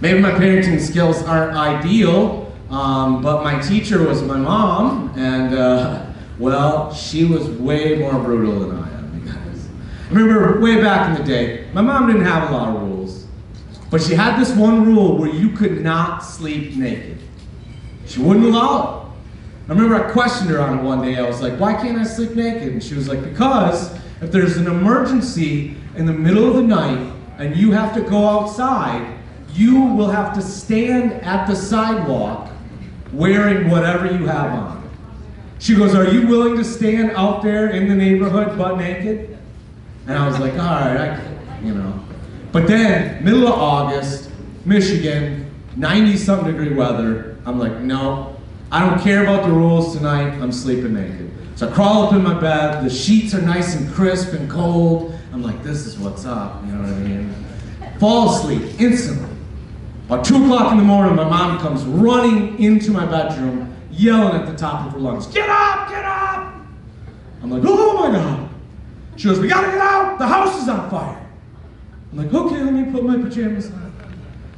Maybe my parenting skills aren't ideal, but my teacher was my mom, and well, she was way more brutal than I am, you guys. I remember way back in the day, my mom didn't have a lot of rules, but she had this one rule where you could not sleep naked. She wouldn't allow it. I remember I questioned her on it one day. I was like, why can't I sleep naked? And she was like, because if there's an emergency in the middle of the night and you have to go outside, you will have to stand at the sidewalk wearing whatever you have on. She goes, are you willing to stand out there in the neighborhood butt naked? And I was like, all right, you know. But then, middle of August, Michigan, 90-something degree weather, I'm like, no, I don't care about the rules tonight, I'm sleeping naked. So I crawl up in my bed, the sheets are nice and crisp and cold. I'm like, this is what's up, you know what I mean? Fall asleep, instantly. About 2 o'clock in the morning, my mom comes running into my bedroom, yelling at the top of her lungs, get up, get up! I'm like, oh my God. She goes, we gotta get out, the house is on fire. I'm like, okay, let me put my pajamas on.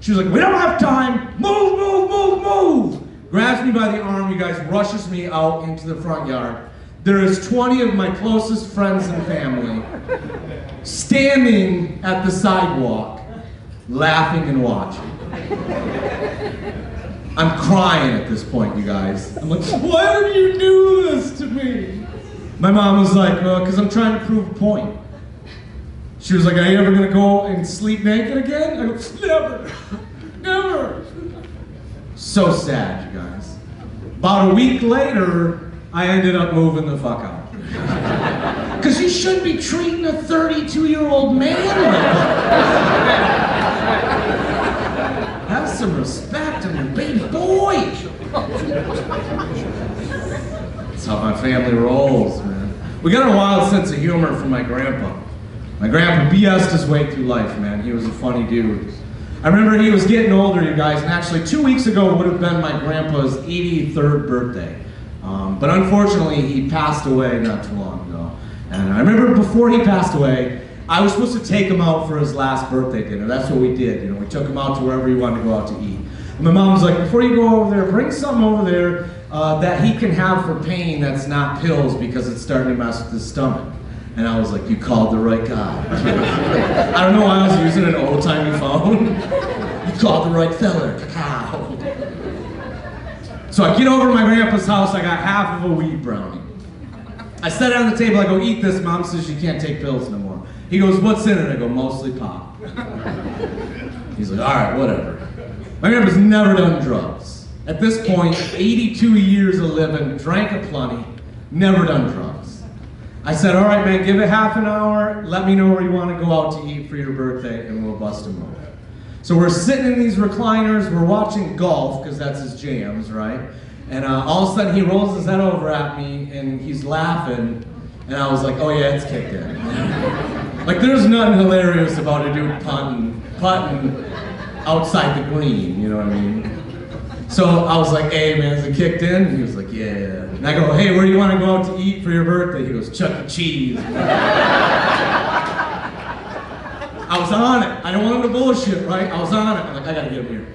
She was like, we don't have time, move, move, move, move! Grabs me by the arm, you guys, rushes me out into the front yard. There is 20 of my closest friends and family standing at the sidewalk, laughing and watching. I'm crying at this point, you guys. I'm like, why would you do this to me? My mom was like, well, because I'm trying to prove a point. She was like, are you ever going to go and sleep naked again? I go, never, never. So sad, you guys. About a week later, I ended up moving the fuck out. Because you shouldn't be treating a 32-year-old man like that. Have some respect on your baby boy. That's how my family rolls, man. We got a wild sense of humor from my grandpa. My grandpa BS'd his way through life, man. He was a funny dude. I remember he was getting older, you guys, and actually 2 weeks ago would have been my grandpa's 83rd birthday. But unfortunately, he passed away not too long ago. And I remember before he passed away, I was supposed to take him out for his last birthday dinner. That's what we did. You know, we took him out to wherever he wanted to go out to eat. And my mom was like, before you go over there, bring something over there that he can have for pain that's not pills because it's starting to mess with his stomach. And I was like, you called the right guy. I don't know why I was using an old-timey phone. You called the right feller, cacao. So I get over to my grandpa's house, I got half of a weed brownie. I set it on the table, I go, eat this. Mom says you can't take pills no more. He goes, what's in it? I go, mostly pop. He's like, all right, whatever. My grandpa's never done drugs. At this point, 82 years of living, drank a plenty, never done drugs. I said, all right, man, give it half an hour, let me know where you want to go out to eat for your birthday, and we'll bust him over. So we're sitting in these recliners, we're watching golf, because that's his jams, right? And all of a sudden he rolls his head over at me, and he's laughing, and I was like, oh yeah, it's kicked in. Like, there's nothing hilarious about a dude putting outside the green, you know what I mean? So I was like, hey man, is it kicked in? And he was like, yeah. And I go, hey, where do you want to go out to eat for your birthday? He goes, Chuck E. Cheese. I was on it. I don't want him to bullshit, right? I was on it. I'm like, I gotta get him here.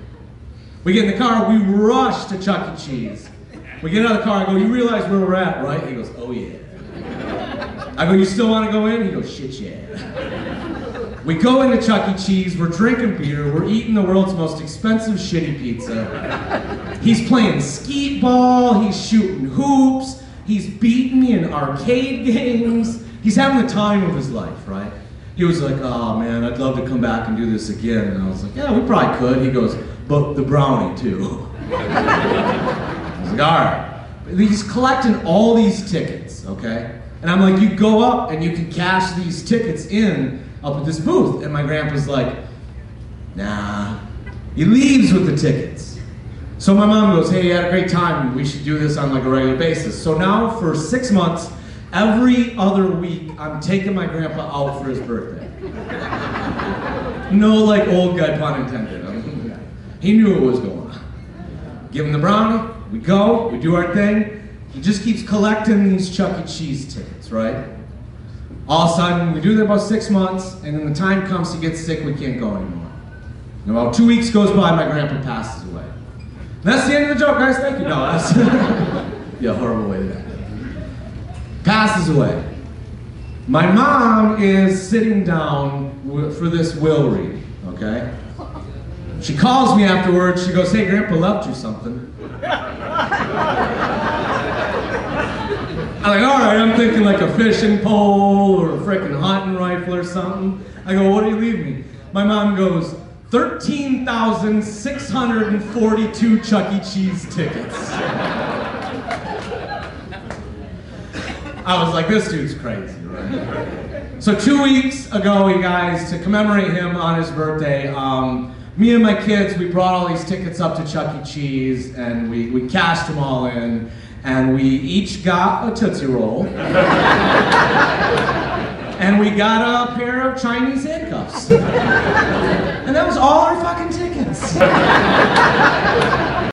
We get in the car, we rush to Chuck E. Cheese. We get out of the car, I go, you realize where we're at, right? He goes, oh yeah. I go, you still want to go in? He goes, shit yeah. We go into Chuck E. Cheese, we're drinking beer, we're eating the world's most expensive shitty pizza. He's playing skeet ball, he's shooting hoops, he's beating me in arcade games. He's having the time of his life, right? He was like, oh man, I'd love to come back and do this again. And I was like, yeah, we probably could. He goes, but the brownie too. I was like, all right. He's collecting all these tickets, okay? And I'm like, you go up and you can cash these tickets in up at this booth. And my grandpa's like, nah. He leaves with the tickets. So my mom goes, hey, you had a great time. We should do this on like a regular basis. So now for 6 months, every other week, I'm taking my grandpa out for his birthday. No, like, old guy pun intended. He knew what was going on. Give him the brownie, we go, we do our thing. He just keeps collecting these Chuck E. Cheese tickets, right? All of a sudden, we do that about 6 months, and then the time comes he gets sick, we can't go anymore. And about 2 weeks goes by, my grandpa passes away. And that's the end of the joke, guys. Thank you. No, that's yeah, horrible way to end. Passes away. My mom is sitting down for this will reading, okay? She calls me afterwards. She goes, "Hey, Grandpa left you something." I'm like, all right, I'm thinking like a fishing pole or a frickin' hunting rifle or something. I go, "What do you leave me?" My mom goes, 13,642 Chuck E. Cheese tickets. I was like, this dude's crazy, right? So 2 weeks ago, you guys, to commemorate him on his birthday, me and my kids, we brought all these tickets up to Chuck E. Cheese, and we cashed them all in, and we each got a Tootsie Roll, and we got a pair of Chinese handcuffs. And that was all our fucking tickets.